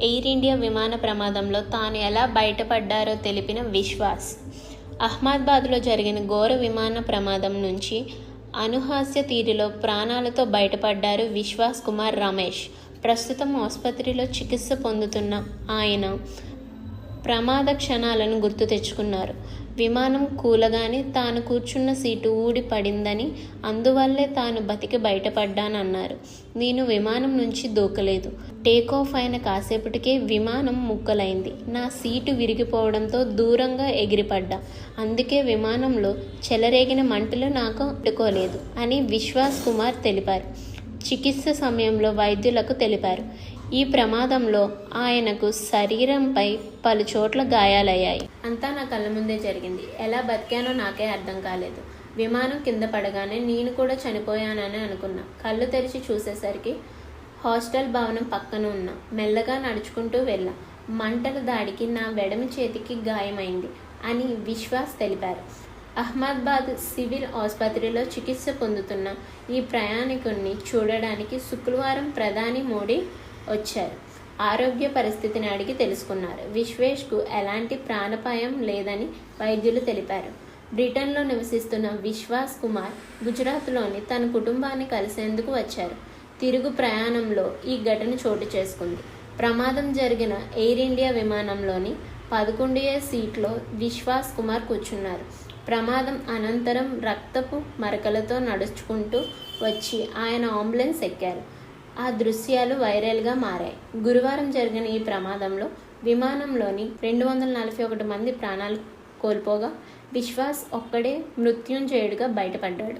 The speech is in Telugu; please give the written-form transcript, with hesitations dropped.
ఎయిర్ ఇండియా విమాన ప్రమాదంలో తాను ఎలా బయటపడ్డారో తెలిపిన విశ్వాస్. అహ్మదాబాద్లో జరిగిన ఘోర విమాన ప్రమాదం నుంచి అనుహాస్య తీరులో ప్రాణాలతో బయటపడ్డారు విశ్వాస్ కుమార్ రమేష్. ప్రస్తుతం ఆసుపత్రిలో చికిత్స పొందుతున్న ఆయన ప్రమాద క్షణాలను గుర్తు తెచ్చుకున్నారు. విమానం కూలగానే తాను కూర్చున్న సీటు ఊడి పడిందని, అందువల్లే తాను బతికి బయటపడ్డానన్నారు. నేను విమానం నుంచి దూకలేదు. టేకాఫ్ అయిన కాసేపటికే విమానం ముక్కలైంది. నా సీటు విరిగిపోవడంతో దూరంగా ఎగిరిపడ్డా. అందుకే విమానంలో చెలరేగిన మంటలు నాకు అంటుకోలేదు అని విశ్వాస్ కుమార్ తెలిపారు. చికిత్స సమయంలో వైద్యులకు తెలిపారు. ఈ ప్రమాదంలో ఆయనకు శరీరంపై పలు చోట్ల గాయాలయ్యాయి. అంతా నా కళ్ళ ముందే జరిగింది. ఎలా బతికానో నాకే అర్థం కాలేదు. విమానం కింద పడగానే నేను కూడా చనిపోయానని అనుకున్నా. కళ్ళు తెరిచి చూసేసరికి హాస్టల్ భవనం పక్కన ఉన్నా. మెల్లగా నడుచుకుంటూ వెళ్ళా. మంటల దాడికి నా వెడమ చేతికి గాయమైంది అని విశ్వాస్ తెలిపారు. అహ్మదాబాద్ సివిల్ ఆసుపత్రిలో చికిత్స పొందుతున్న ఈ ప్రయాణికుడిని చూడడానికి శుక్రవారం ప్రధాని మోడీ వచ్చారు. ఆరోగ్య పరిస్థితిని అడిగి తెలుసుకున్నారు. విశ్వేష్కు ఎలాంటి ప్రాణాపాయం లేదని వైద్యులు తెలిపారు. బ్రిటన్లో నివసిస్తున్న విశ్వాస్ కుమార్ గుజరాత్లోని తన కుటుంబాన్ని కలిసేందుకు వచ్చారు. తిరుగు ప్రయాణంలో ఈ ఘటన చోటు చేసుకుంది. ప్రమాదం జరిగిన ఎయిర్ ఇండియా విమానంలోని 11A సీట్లో విశ్వాస్ కుమార్ కూర్చున్నారు. ప్రమాదం అనంతరం రక్తపు మరకలతో నడుచుకుంటూ వచ్చి ఆయన అంబులెన్స్ ఎక్కారు. ఆ దృశ్యాలు వైరల్గా మారాయి. గురువారం జరిగిన ఈ ప్రమాదంలో విమానంలోని 241 మంది ప్రాణాలు కోల్పోగా విశ్వాస్ ఒక్కడే మృత్యుంజయుడిగా బయటపడ్డాడు.